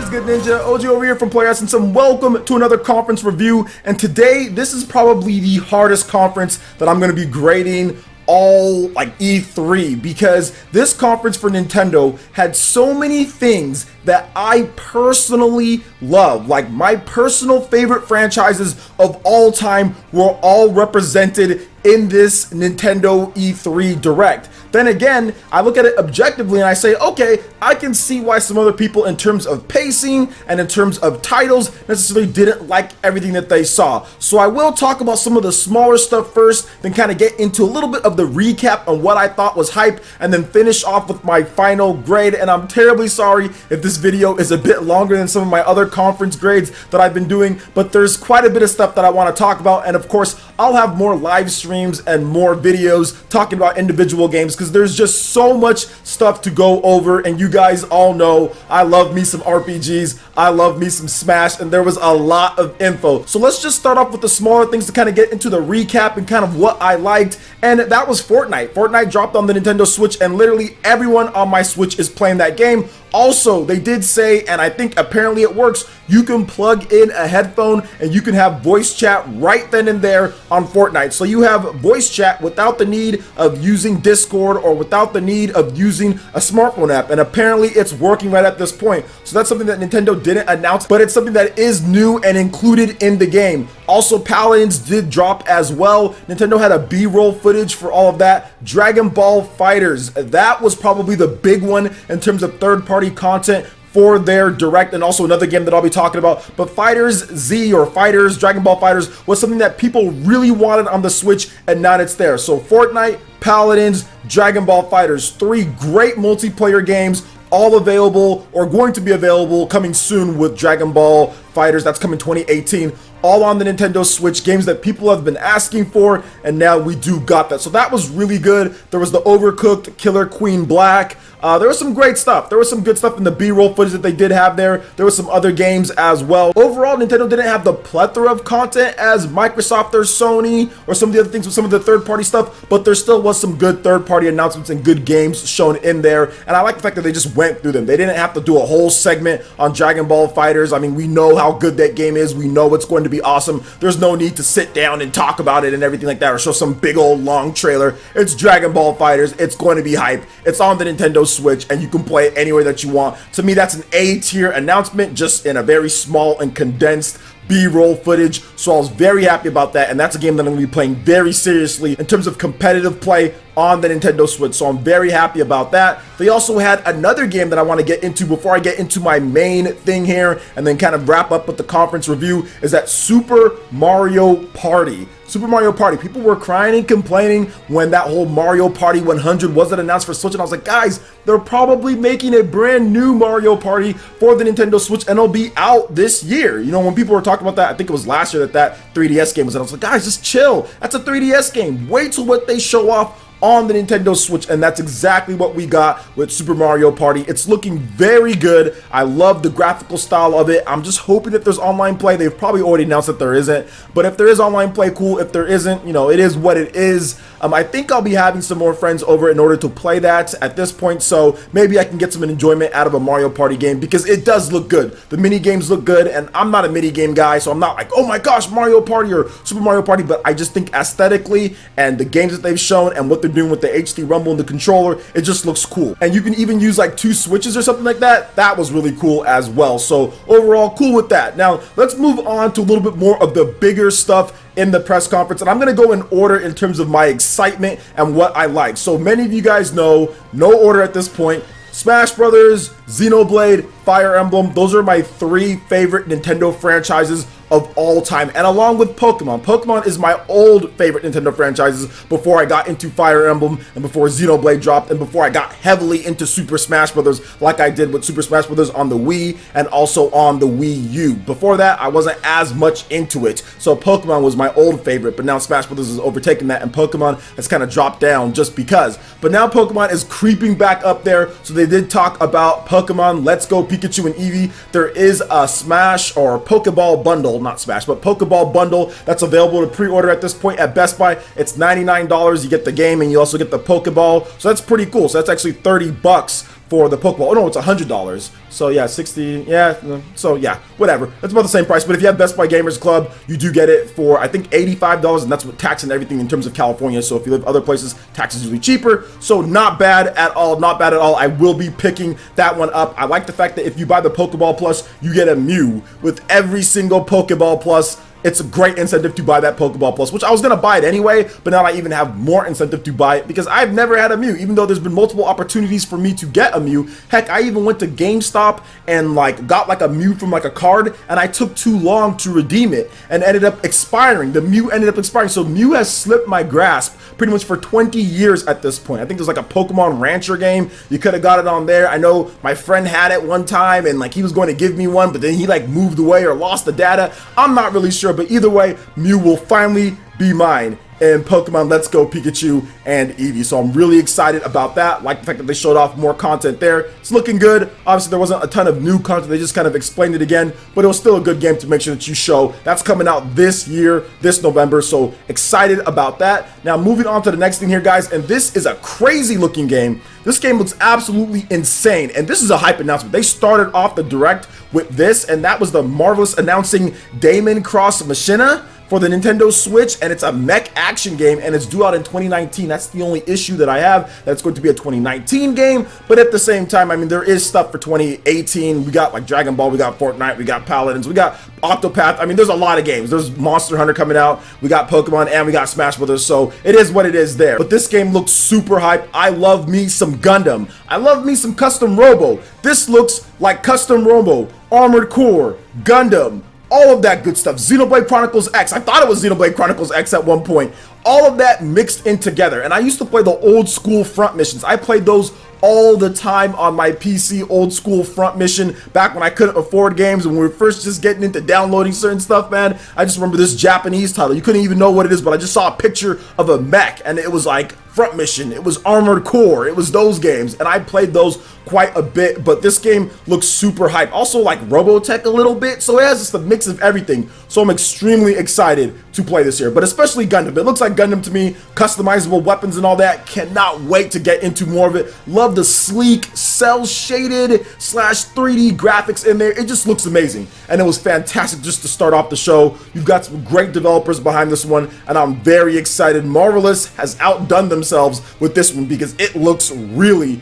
is good, Ninja? OG over here from Player Essence, and welcome to another conference review. And today, this is probably the hardest conference that I'm going to be grading all like E3, because this conference for Nintendo had so many things that I personally love. Like, my personal favorite franchises of all time were all represented in this Nintendo E3 Direct. Then again, I look at it objectively and I say, okay, I can see why some other people in terms of pacing and in terms of titles necessarily didn't like everything that they saw. So I will talk about some of the smaller stuff first, then kind of get into a little bit of the recap on what I thought was hype, and then finish off with my final grade. And I'm terribly sorry if this video is a bit longer than some of my other conference grades that I've been doing, but there's quite a bit of stuff that I want to talk about. And of course, I'll have more live streams and more videos talking about individual games, because there's just so much stuff to go over, and you guys all know I love me some RPGs, I love me some Smash, and there was a lot of info. So let's just start off with the smaller things to kind of get into the recap and kind of what I liked, and that was Fortnite. Fortnite dropped on the Nintendo Switch, and literally everyone on my Switch is playing that game. Also, they did say, and I think apparently it works, you can plug in a headphone and you can have voice chat right then and there on Fortnite. So you have voice chat without the need of using Discord or without the need of using a smartphone app. And apparently it's working right at this point. So that's something that Nintendo didn't announce, but it's something that is new and included in the game. Also, Paladins did drop as well. Nintendo had a B-roll footage for all of that. Dragon Ball FighterZ, that was probably the big one in terms of third-party content for their Direct, and also another game that I'll be talking about. But Fighters Z, or Fighters, Dragon Ball FighterZ, was something that people really wanted on the Switch, and now it's there. So Fortnite, Paladins, Dragon Ball FighterZ, three great multiplayer games, all available or going to be available coming soon with Dragon Ball FighterZ. That's coming 2018. All on the Nintendo Switch, games that people have been asking for, and now we do got that. So that was really good. There was the Overcooked, Killer Queen Black. There was some great stuff. There was some good stuff in the B-roll footage that they did have there. There was some other games as well. Overall, Nintendo didn't have the plethora of content as Microsoft or Sony or some of the other things with some of the third-party stuff, but there still was some good third-party announcements and good games shown in there. And I like the fact that they just went through them. They didn't have to do a whole segment on Dragon Ball FighterZ. I mean, we know how good that game is. We know it's going to be awesome. There's no need to sit down and talk about it and everything like that, or show some big old long trailer. It's Dragon Ball FighterZ. It's going to be hype. It's on the Nintendo Switch, and you can play it anywhere that you want. To me, that's an A-tier announcement, just in a very small and condensed B-roll footage. So I was very happy about that, and that's a game that I'm going to be playing very seriously in terms of competitive play on the Nintendo Switch. So I'm very happy about that. They also had another game that I want to get into before I get into my main thing here, and then kind of wrap up with the conference review, is that Super Mario Party. Super Mario Party. People were crying and complaining when that whole Mario Party 100 wasn't announced for Switch, and I was like, guys, they're probably making a brand new Mario Party for the Nintendo Switch, and it'll be out this year. You know, when people were talking about that, I think it was last year that 3DS game was out. I was like, guys, just chill. That's a 3DS game. Wait till what they show off on the Nintendo Switch, and that's exactly what we got with Super Mario Party. It's looking very good. I love the graphical style of it. I'm just hoping that there's online play. They've probably already announced that there isn't, but if there is online play, cool. If there isn't, you know, it is what it is. I think I'll be having some more friends over in order to play that at this point, so maybe I can get some enjoyment out of a Mario Party game, because it does look good. The mini games look good, and I'm not a mini game guy, so I'm not like, oh my gosh, Mario Party or Super Mario Party, but I just think aesthetically and the games that they've shown and what they're doing with the HD Rumble and the controller, it just looks cool. And you can even use like 2 switches or something like that. That was really cool as well. So overall, cool with that. Now let's move on to a little bit more of the bigger stuff in the press conference, and I'm going to go in order in terms of my excitement and what I like. So many of you guys know, no order at this point. Smash Brothers, Xenoblade, Fire Emblem, those are my 3 favorite Nintendo franchises of all time, and along with Pokemon. Pokemon is my old favorite Nintendo franchises before I got into Fire Emblem and before Xenoblade dropped and before I got heavily into Super Smash Brothers like I did with Super Smash Brothers on the Wii and also on the Wii U. Before that, I wasn't as much into it, so Pokemon was my old favorite, but now Smash Brothers has overtaken that, and Pokemon has kind of dropped down just because. But now Pokemon is creeping back up there, so they did talk about Pokemon Let's Go Pikachu and Eevee. There is a Smash or Pokeball bundle, not Smash, but Pokeball bundle that's available to pre-order at this point at Best Buy. It's $99. You get the game and you also get the Pokeball, so that's pretty cool. So that's actually $30 for the Pokeball. Oh no, it's $100. So yeah, 60. Yeah, so yeah, whatever. That's about the same price. But if you have Best Buy Gamers Club, you do get it for I think $85, and that's with tax and everything in terms of California. So if you live other places, tax is usually cheaper. So not bad at all. Not bad at all. I will be picking that one up. I like the fact that if you buy the Pokeball Plus, you get a Mew with every single Pokeball Plus. It's a great incentive to buy that Pokeball Plus, which I was going to buy it anyway, but now I even have more incentive to buy it because I've never had a Mew, even though there's been multiple opportunities for me to get a Mew. Heck, I even went to GameStop and like got like a Mew from like a card, and I took too long to redeem it and ended up expiring. The Mew ended up expiring, so Mew has slipped my grasp pretty much for 20 years at this point. I think there's like a Pokemon Rancher game. You could have got it on there. I know my friend had it one time and like he was going to give me one, but then he like moved away or lost the data. I'm not really sure, but either way, Mew will finally be mine in Pokemon Let's Go Pikachu and Eevee. So I'm really excited about that. Like the fact that they showed off more content there. It's looking good. Obviously, there wasn't a ton of new content. They just kind of explained it again, but it was still a good game to make sure that you show. That's coming out this year, this November. So excited about that. Now, moving on to the next thing here, guys, and this is a crazy looking game. This game looks absolutely insane, and this is a hype announcement. They started off the Direct with this, and that was the Marvelous announcing Damon Cross Machina for the Nintendo Switch, and it's a mech action game, and it's due out in 2019. That's the only issue that I have. That's going to be a 2019 game, but at the same time, I mean, there is stuff for 2018. We got like Dragon Ball, we got Fortnite, we got Paladins, we got Octopath. I mean, there's a lot of games. There's Monster Hunter coming out, we got Pokemon, and we got Smash Brothers, so it is what it is there. But this game looks super hype. I love me some Gundam. I love me some Custom Robo. This looks like Custom Robo, Armored Core, Gundam, all of that good stuff. Xenoblade Chronicles X. I thought it was Xenoblade Chronicles X at one point. All of that mixed in together. And I used to play the old school front missions. I played those all the time on my PC, old school front mission, back when I couldn't afford games and we were first just getting into downloading certain stuff, man. I just remember this Japanese title. You couldn't even know what it is, but I just saw a picture of a mech and it was like front mission, it was Armored Core, it was those games, and I played those quite a bit. But this game looks super hype. Also like Robotech a little bit, so it has just a mix of everything. So I'm extremely excited to play this here, but especially Gundam. It looks like Gundam to me, customizable weapons and all that. Cannot wait to get into more of it. Love the sleek, cell shaded / 3D graphics in there. It just looks amazing, and it was fantastic just to start off the show. You've got some great developers behind this one, and I'm very excited. Marvelous has outdone themselves with this one because it looks really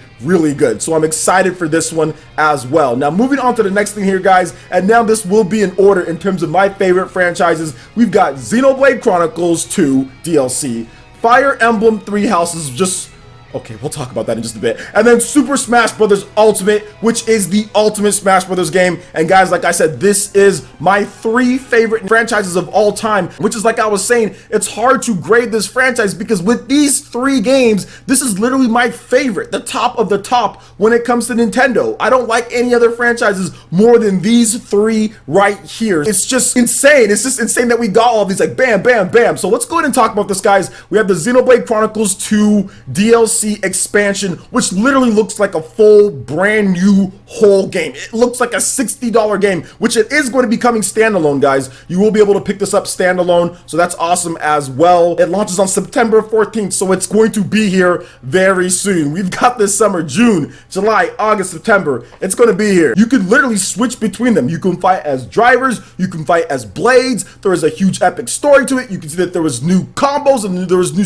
good. So I'm excited for this one as well. Now moving on to the next thing here, guys, and now this will be in order in terms of my favorite franchises. We've got Xenoblade Chronicles 2 DLC, Fire Emblem 3 Houses, just okay, we'll talk about that in just a bit. And then Super Smash Bros. Ultimate, which is the ultimate Smash Bros. Game. And guys, like I said, this is my 3 favorite franchises of all time, which is like I was saying, it's hard to grade this franchise because with these 3 games, this is literally my favorite, the top of the top when it comes to Nintendo. I don't like any other franchises more than these 3 right here. It's just insane. It's just insane that we got all of these like bam, bam, bam. So let's go ahead and talk about this, guys. We have the Xenoblade Chronicles 2 DLC expansion, which literally looks like a full brand new whole game. It looks like a $60 game, which it is going to be coming standalone, guys. You will be able to pick this up standalone, so that's awesome as well. It launches on September 14th, so it's going to be here very soon. We've got this summer, June, July, August, September. It's going to be here. You can literally switch between them. You can fight as drivers, you can fight as blades. There is a huge epic story to it. You can see that there was new combos and there was new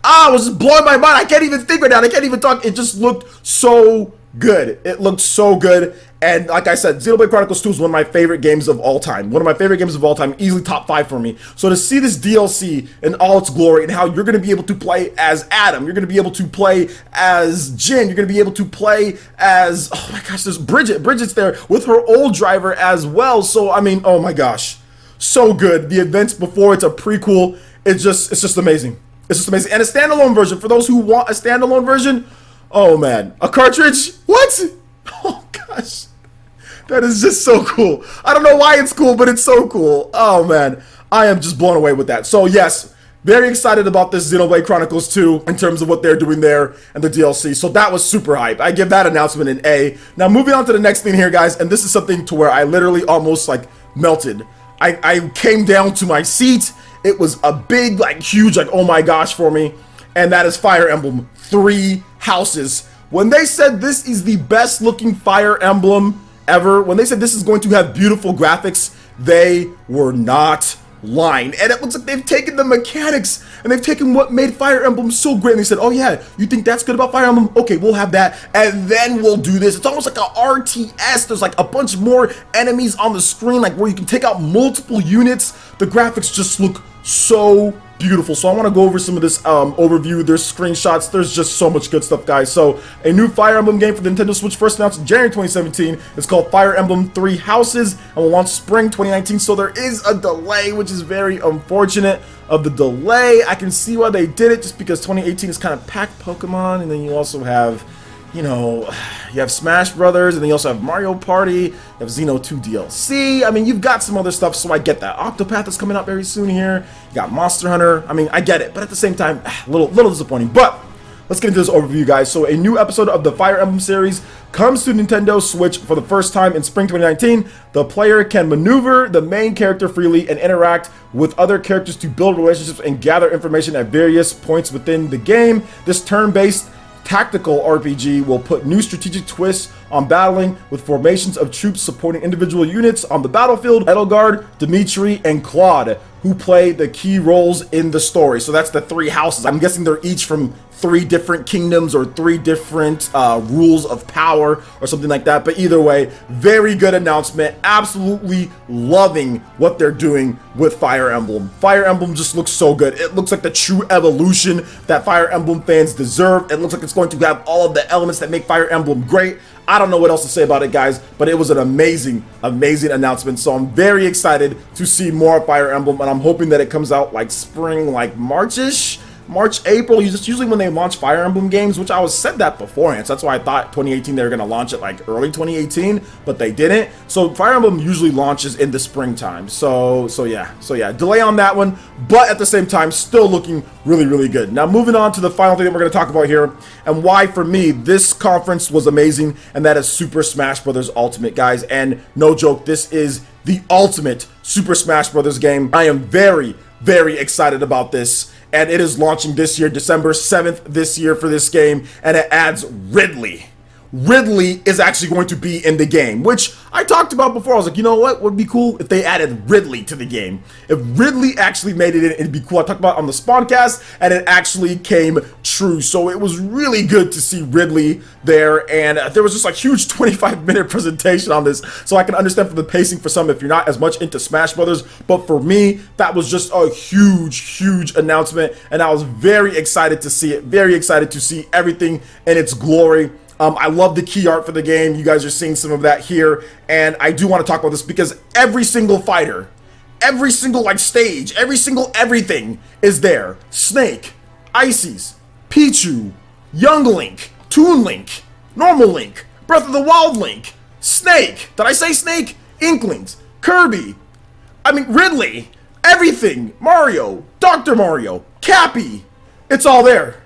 it was just blowing my mind. I can't even think right now. I can't even talk. It just looked so good. It looked so good. And like I said, Xenoblade Chronicles 2 is one of my favorite games of all time. One of my favorite games of all time, easily top 5 for me. So to see this DLC in all its glory and how you're going to be able to play as Adam, you're going to be able to play as Jin, you're going to be able to play as, oh my gosh, there's Bridget. Bridget's there with her old driver as well. So, I mean, oh my gosh, so good. The events before, it's a prequel. It's just amazing. It's just amazing. And a standalone version, for those who want a standalone version, oh man, a cartridge? What? Oh gosh, that is just so cool. I don't know why it's cool, but it's so cool. Oh man, I am just blown away with that. So yes, very excited about this Xenoblade Chronicles 2 in terms of what they're doing there and the DLC. So that was super hype. I give that announcement an A. Now moving on to the next thing here, guys, and this is something to where I literally almost like melted. I came down to my seat. It was a big, like huge, like oh my gosh for me. And that is Fire Emblem 3 Houses, when they said this is the best looking Fire Emblem ever, when they said this is going to have beautiful graphics, they were not lying. And it looks like they've taken the mechanics and they've taken what made Fire Emblem so great and they said, oh yeah, you think that's good about Fire Emblem? Okay, we'll have that and then we'll do this. It's almost like a RTS. There's like a bunch more enemies on the screen, like where you can take out multiple units. The graphics just look so beautiful. So I want to go over some of this overview. There's screenshots. There's just so much good stuff, guys. So a new Fire Emblem game for the Nintendo Switch first announced in January 2017. It's called Fire Emblem Three Houses and will launch spring 2019. So there is a delay, which is very unfortunate of the delay. I can see why they did it, just because 2018 is kind of packed Pokemon, and then you also have, you know, you have Smash Brothers, and then you also have Mario Party, you have Xeno 2 DLC. I mean, you've got some other stuff, so I get that. Octopath is coming out very soon here. You got Monster Hunter. I mean, I get it, but at the same time, a little disappointing. But let's get into this overview, guys. So a new episode of the Fire Emblem series comes to Nintendo Switch for the first time in spring 2019. The player can maneuver the main character freely and interact with other characters to build relationships and gather information at various points within the game. This turn-based tactical RPG will put new strategic twists on battling, with formations of troops supporting individual units on the battlefield. Edelgard, Dimitri, and Claude, who play the key roles in the story. So that's the three houses. I'm guessing they're each from 3 different kingdoms or 3 different rules of power or something like that. But either way, very good announcement. Absolutely loving what they're doing with Fire Emblem. Fire Emblem just looks so good. It looks like the true evolution that Fire Emblem fans deserve. It looks like it's going to have all of the elements that make Fire Emblem great. I don't know what else to say about it, guys, but it was an amazing announcement. So I'm very excited to see more of Fire Emblem, and I'm hoping that it comes out like spring, like March-ish. March, April, just usually when they launch Fire Emblem games, which I was said that beforehand. So that's why I thought 2018 they were going to launch it like early 2018, but they didn't. So Fire Emblem usually launches in the springtime. So yeah, delay on that one, but at the same time, still looking really good. Now moving on to the final thing that we're going to talk about here, and why for me this conference was amazing, and that is Super Smash Bros. Ultimate, guys. And no joke, this is the ultimate Super Smash Bros. Game. I am very excited about this. And it is launching this year, December 7th this year for this game, and it adds Ridley. Ridley is actually going to be in the game, which I talked about before. I was like, you know what would be cool if they added Ridley to the game. If Ridley actually made it in, it'd be cool. I talked about it on the Spawncast, and it actually came true. So it was really good to see Ridley there, and there was just like huge 25-minute presentation on this, so I can understand from the pacing for some if you're not as much into Smash Brothers. But for me, that was just a huge announcement, and I was very excited to see it. Very excited to see everything in its glory. I love the key art for the game. You guys are seeing some of that here, and I do want to talk about this because every single fighter, every single like stage, every single everything is there. Snake, Ices, Pichu, Young Link, Toon Link, Normal Link, Breath of the Wild Link, Snake. Did I say Snake? Inklings, Kirby. I mean Ridley. Everything. Mario, Dr. Mario, Cappy. It's all there.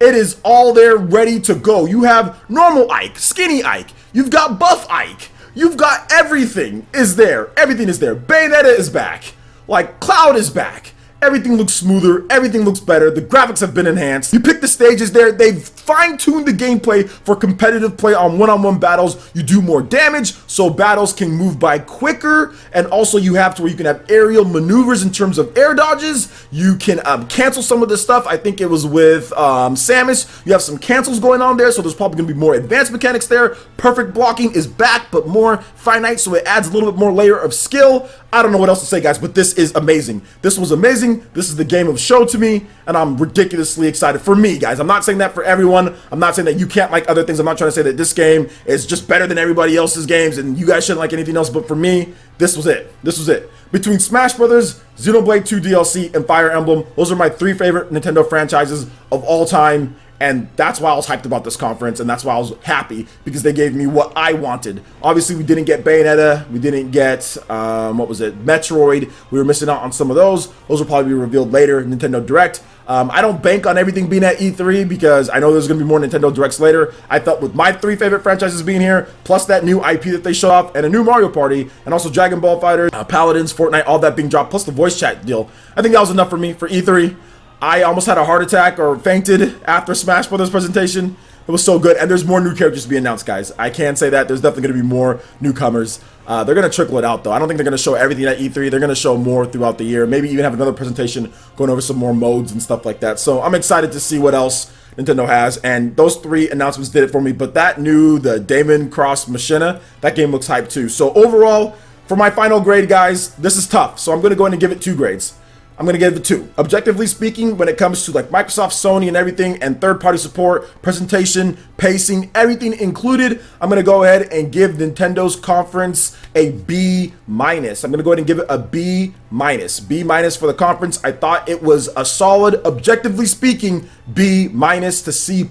It is all there, ready to go. You have normal Ike, skinny Ike. You've got buff Ike. You've got everything is there. Everything is there. Bayonetta is back. Like, Cloud is back. Everything looks smoother. Everything looks better. The graphics have been enhanced. You pick the stages there. They've fine-tuned the gameplay for competitive play on one-on-one battles. You do more damage, so battles can move by quicker. And also you have to where you can have aerial maneuvers in terms of air dodges. You can cancel some of the stuff. I think it was with Samus. You have some cancels going on there, so there's probably going to be more advanced mechanics there. Perfect blocking is back, but more finite, so it adds a little bit more layer of skill. I don't know what else to say, guys, but this is amazing. This was amazing. This is the game of show to me, and I'm ridiculously excited for me, guys. I'm not saying that for everyone. I'm not saying that you can't like other things. I'm not trying to say that this game is just better than everybody else's games and you guys shouldn't like anything else, but for me, this was it. This was it. Between Smash Brothers, Xenoblade 2 DLC, and Fire Emblem, those are my 3 favorite Nintendo franchises of all time. And that's why I was hyped about this conference, and that's why I was happy, because they gave me what I wanted. Obviously, we didn't get Bayonetta, we didn't get, what was it, Metroid. We were missing out on some of those. Those will probably be revealed later in Nintendo Direct. I don't bank on everything being at E3, because I know there's going to be more Nintendo Directs later. I thought with my 3 favorite franchises being here, plus that new IP that they showed off, and a new Mario Party, and also Dragon Ball FighterZ, Paladins, Fortnite, all that being dropped, plus the voice chat deal, I think that was enough for me for E3. I almost had a heart attack or fainted after Smash Brothers presentation. It was so good, and there's more new characters to be announced, guys. I can say that. There's definitely going to be more newcomers. They're going to trickle it out, though. I don't think they're going to show everything at E3. They're going to show more throughout the year. Maybe even have another presentation going over some more modes and stuff like that. So I'm excited to see what else Nintendo has, and those 3 announcements did it for me. But the Damon Cross Machina, that game looks hype too. So overall, for my final grade, guys, this is tough. So I'm going to go ahead and give it 2 grades. I'm going to give it 2. Objectively speaking, when it comes to like Microsoft, Sony, and everything, and third-party support, presentation, pacing, everything included, I'm going to go ahead and give Nintendo's conference a B-. I'm going to go ahead and give it a B-. B- for the conference. I thought it was a solid, objectively speaking, B- to C+,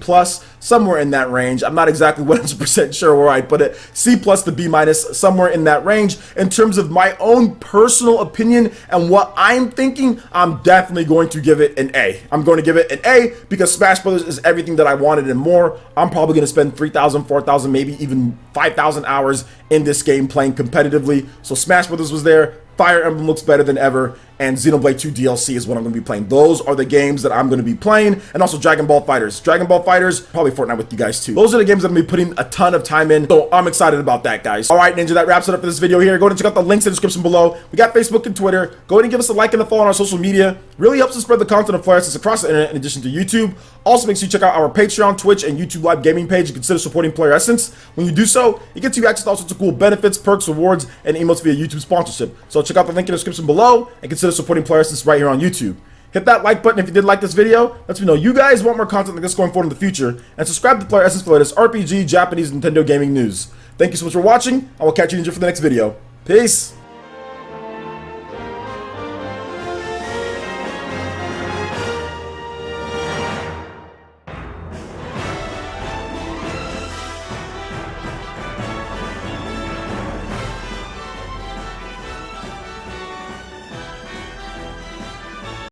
somewhere in that range. I'm not exactly 100% sure where I'd put it. C+ to B-, somewhere in that range. In terms of my own personal opinion and what I'm thinking, I'm definitely going to give it an A. I'm going to give it an A because Smash Brothers is everything that I wanted and more. I'm probably going to spend 3,000, 4,000, maybe even 5,000 hours in this game playing competitively. So Smash Brothers was there. Fire Emblem looks better than ever, and Xenoblade 2 DLC is what I'm going to be playing. Those are the games that I'm going to be playing, and also Dragon Ball FighterZ. Dragon Ball FighterZ, probably Fortnite with you guys too. Those are the games that I'm going to be putting a ton of time in, so I'm excited about that, guys. All right, Ninja, that wraps it up for this video here. Go ahead and check out the links in the description below. We got Facebook and Twitter. Go ahead and give us a like and a follow on our social media. Really helps us spread the content of Player Essence across the internet in addition to YouTube. Also, make sure you check out our Patreon, Twitch, and YouTube Live gaming page and consider supporting Player Essence. When you do so, it gets you access to all sorts of cool benefits, perks, rewards, and emotes via YouTube sponsorship. So check out the link in the description below and consider supporting Player Essence right here on YouTube. Hit that like button if you did like this video. Let me know you guys want more content like this going forward in the future. And subscribe to Player Essence for the latest RPG, Japanese, Nintendo gaming news. Thank you so much for watching. I will catch you, Ninja, for the next video. Peace!